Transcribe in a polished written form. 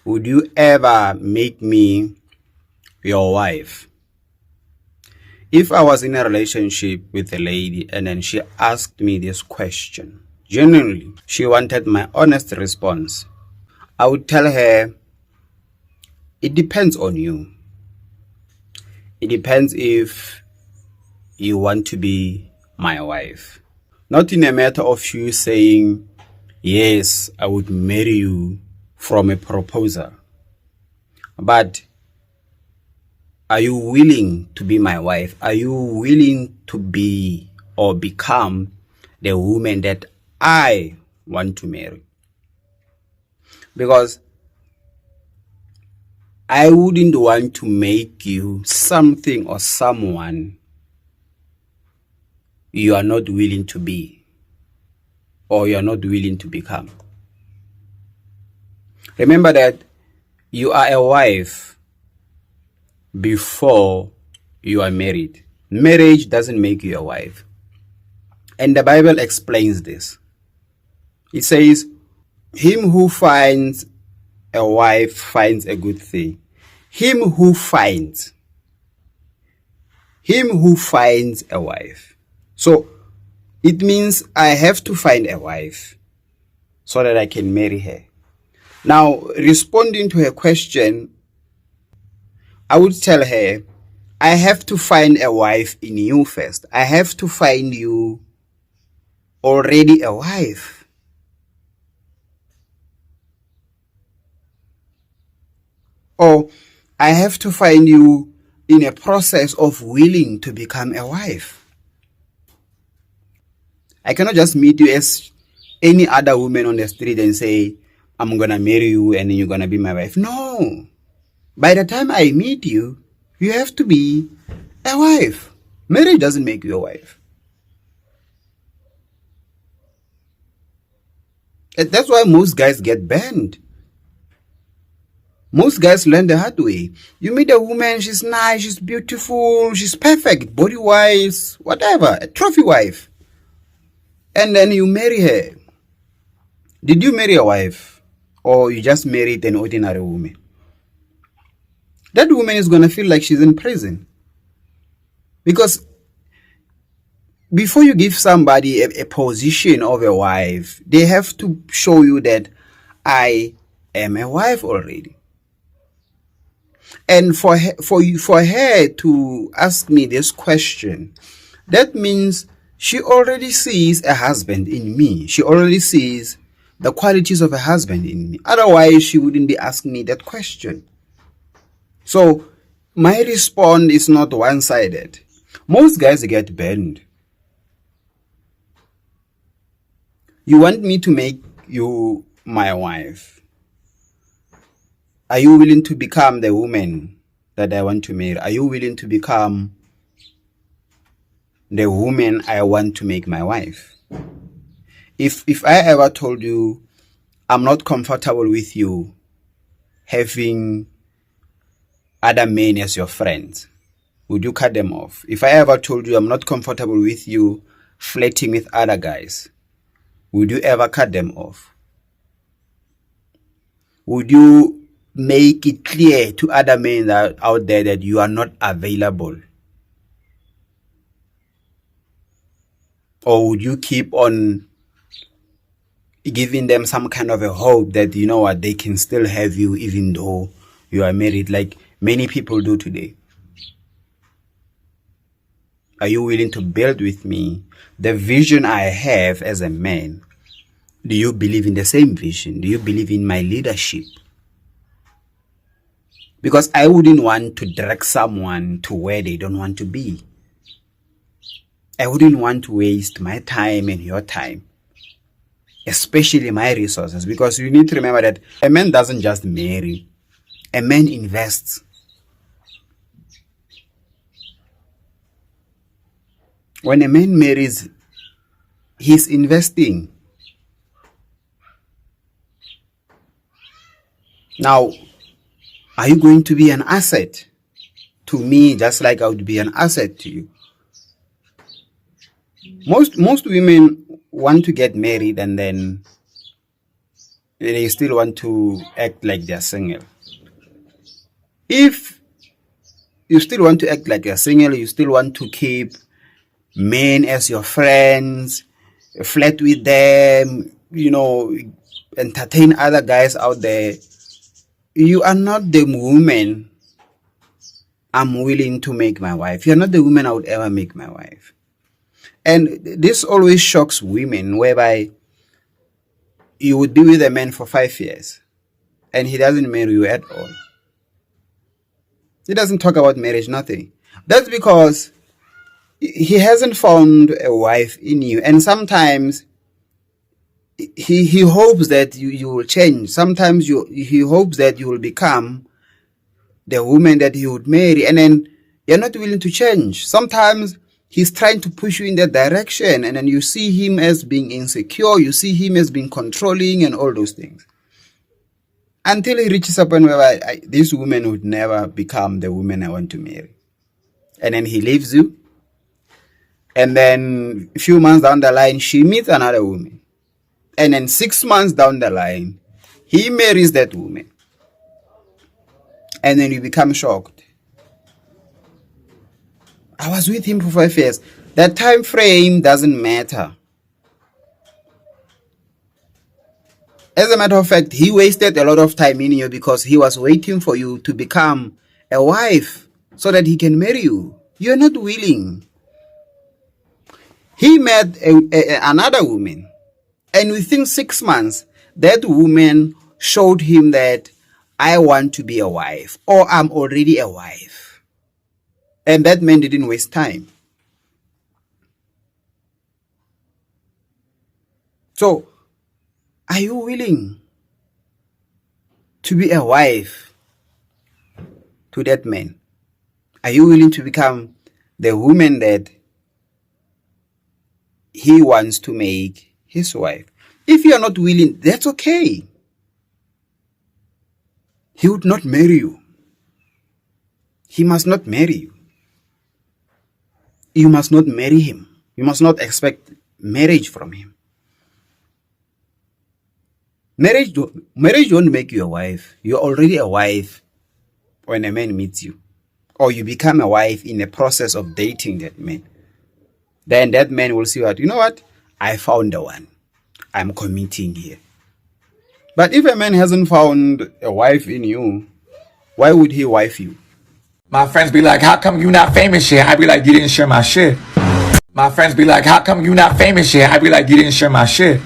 would you ever make me your wife? If I was in a relationship with a lady and then she asked me this question, genuinely, she wanted my honest response, I would tell her, it depends on you. It depends if you want to be my wife. Not in a matter of you saying, yes, I would marry you from a proposal. But are you willing to be my wife? Are you willing to be or become the woman that I want to marry? Because I wouldn't want to make you something or someone you are not willing to be or you are not willing to become. Remember that you are a wife before you are married. Marriage doesn't make you a wife. And the Bible explains this. It says, him who finds a wife finds a good thing. Him who finds a wife. So it means I have to find a wife so that I can marry her. Now, responding to her question, I would tell her, I have to find a wife in you first. I have to find you already a wife. Or I have to find you in a process of willing to become a wife. I cannot just meet you as any other woman on the street and say, I'm going to marry you and then you're going to be my wife. No. By the time I meet you, you have to be a wife. Marriage doesn't make you a wife. That's why most guys get banned. Most guys learn the hard way. You meet a woman, she's nice, she's beautiful, she's perfect, body-wise, whatever, a trophy wife. And then you marry her. Did you marry a wife? Or you just married an ordinary woman? That woman is going to feel like she's in prison. Because before you give somebody a position of a wife, they have to show you that I am a wife already. And for her to ask me this question, that means she already sees a husband in me. She already sees the qualities of a husband in me. Otherwise, she wouldn't be asking me that question. So my response is not one-sided. Most guys get burned. You want me to make you my wife. Are you willing to become the woman that I want to marry? Are you willing to become the woman I want to make my wife? If I ever told you I'm not comfortable with you having other men as your friends, would you cut them off? If I ever told you I'm not comfortable with you flirting with other guys, would you ever cut them off? Would you make it clear to other men that out there that you are not available? Or would you keep on giving them some kind of a hope that, you know what, they can still have you even though you are married, like many people do today? Are you willing to build with me the vision I have as a man? Do you believe in the same vision? Do you believe in my leadership? Because I wouldn't want to drag someone to where they don't want to be. I wouldn't want to waste my time and your time, especially my resources, because you need to remember that a man doesn't just marry. A man invests. When a man marries, he's investing. Now, are you going to be an asset to me just like I would be an asset to you? Most women want to get married and then they still want to act like they're single. If you still want to act like you're single, you still want to keep men as your friends, flirt with them, entertain other guys out there, you are not the woman I'm willing to make my wife. You're not the woman I would ever make my wife. And this always shocks women, whereby you would be with a man for 5 years and he doesn't marry you at all. He doesn't talk about marriage, nothing. That's because he hasn't found a wife in you. And sometimes he hopes that you will change. Sometimes he hopes that you will become the woman that he would marry. And then you're not willing to change. Sometimes he's trying to push you in that direction. And then you see him as being insecure. You see him as being controlling and all those things. Until he reaches a point where this woman would never become the woman I want to marry. And then he leaves you. And then a few months down the line, she meets another woman. And then 6 months down the line, he marries that woman. And then you become shocked. I was with him for 5 years. That time frame doesn't matter. As a matter of fact, he wasted a lot of time in you because he was waiting for you to become a wife so that he can marry you. You're not willing. He met another woman, and within 6 months, that woman showed him that I want to be a wife, or I'm already a wife. And that man didn't waste time. So, are you willing to be a wife to that man? Are you willing to become the woman that he wants to make his wife? If you are not willing, that's okay. He would not marry you. He must not marry you. You must not marry him. You must not expect marriage from him. Marriage don't make you a wife. You're already a wife when a man meets you. Or you become a wife in the process of dating that man. Then that man will see what, you know what? I found the one. I'm committing here. But if a man hasn't found a wife in you, why would he wife you? My friends be like, how come you not famous yet? I be like, you didn't share my shit. My friends be like, how come you not famous yet? I be like, you didn't share my shit.